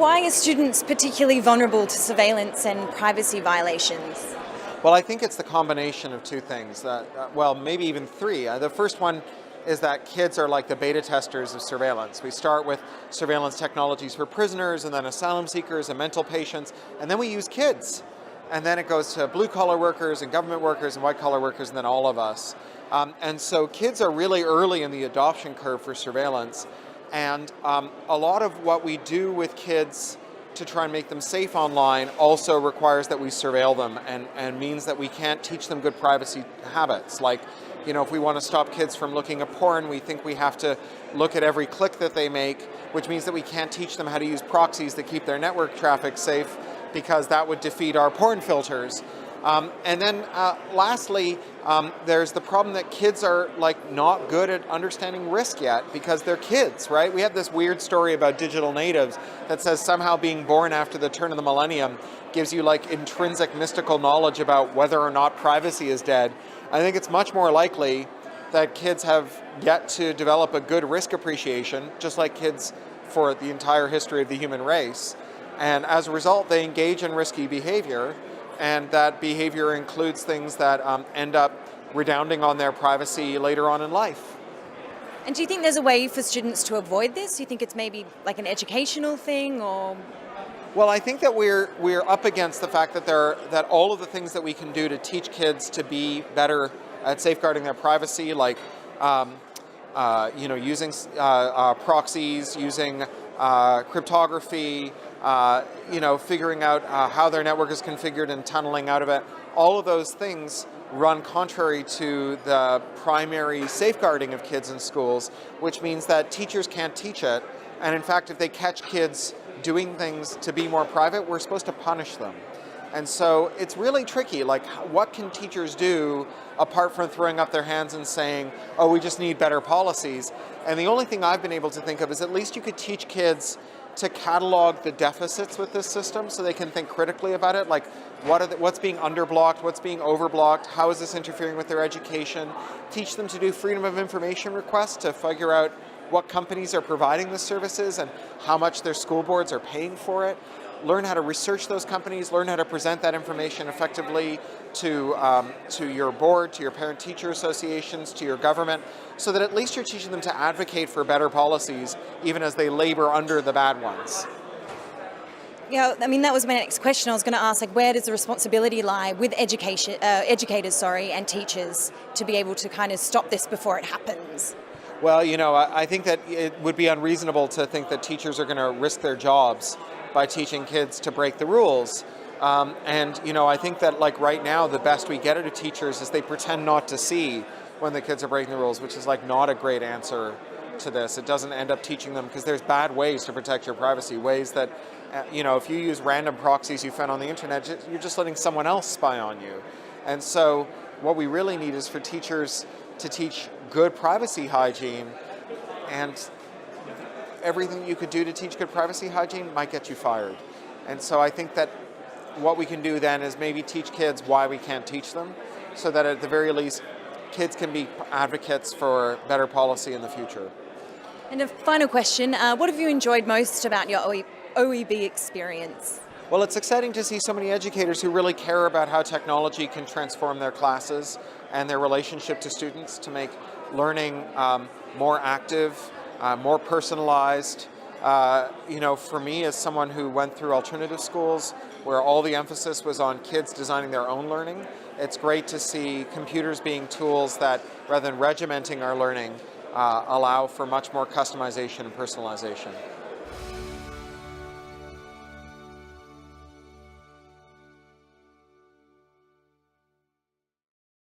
why are students particularly vulnerable to surveillance and privacy violations? Well, I think it's the combination of two things, well, maybe even three. The first one is that kids are like the beta testers of surveillance. We start with surveillance technologies for prisoners and then asylum seekers and mental patients, and then we use kids. And then it goes to blue-collar workers and government workers and white-collar workers and then all of us. And so kids are really early in the adoption curve for surveillance. And a lot of what we do with kids to try and make them safe online also requires that we surveil them and means that we can't teach them good privacy habits. Like, you know, if we want to stop kids from looking at porn, we think we have to look at every click that they make, which means that we can't teach them how to use proxies to keep their network traffic safe, because that would defeat our porn filters. And then lastly, there's the problem that kids are like not good at understanding risk yet because they're kids, right? We have this weird story about digital natives that says somehow being born after the turn of the millennium gives you like intrinsic mystical knowledge about whether or not privacy is dead. I think it's much more likely that kids have yet to develop a good risk appreciation, just like kids for the entire history of the human race. And as a result, they engage in risky behavior, and that behavior includes things that end up redounding on their privacy later on in life. And do you think there's a way for students to avoid this? Do you think it's maybe like an educational thing, or? Well, I think that we're up against the fact that all of the things that we can do to teach kids to be better at safeguarding their privacy, like using proxies, using cryptography, figuring out how their network is configured and tunneling out of it. All of those things run contrary to the primary safeguarding of kids in schools, which means that teachers can't teach it. And in fact, if they catch kids doing things to be more private, we're supposed to punish them. And so it's really tricky. Like, what can teachers do apart from throwing up their hands and saying, oh, we just need better policies? And the only thing I've been able to think of is at least you could teach kids to catalog the deficits with this system so they can think critically about it. Like, what's being underblocked, what's being overblocked, how is this interfering with their education? Teach them to do freedom of information requests to figure out what companies are providing the services and how much their school boards are paying for it. Learn how to research those companies, learn how to present that information effectively to your board, to your parent-teacher associations, to your government, so that at least you're teaching them to advocate for better policies, even as they labor under the bad ones. Yeah, I mean, that was my next question. I was going to ask, like, where does the responsibility lie with educators, and teachers to be able to kind of stop this before it happens? Well, I think that it would be unreasonable to think that teachers are going to risk their jobs by teaching kids to break the rules. I think that, like, right now, the best we get out of teachers is they pretend not to see when the kids are breaking the rules, which is like not a great answer to this. It doesn't end up teaching them, because there's bad ways to protect your privacy, ways that, if you use random proxies you found on the internet, you're just letting someone else spy on you. And so what we really need is for teachers to teach good privacy hygiene, and everything you could do to teach good privacy hygiene might get you fired. And so I think that what we can do then is maybe teach kids why we can't teach them, so that at the very least, kids can be advocates for better policy in the future. And a final question, what have you enjoyed most about your OEB experience? Well, it's exciting to see so many educators who really care about how technology can transform their classes and their relationship to students to make learning more active, more personalized. For me, as someone who went through alternative schools where all the emphasis was on kids designing their own learning, it's great to see computers being tools that, rather than regimenting our learning, allow for much more customization and personalization.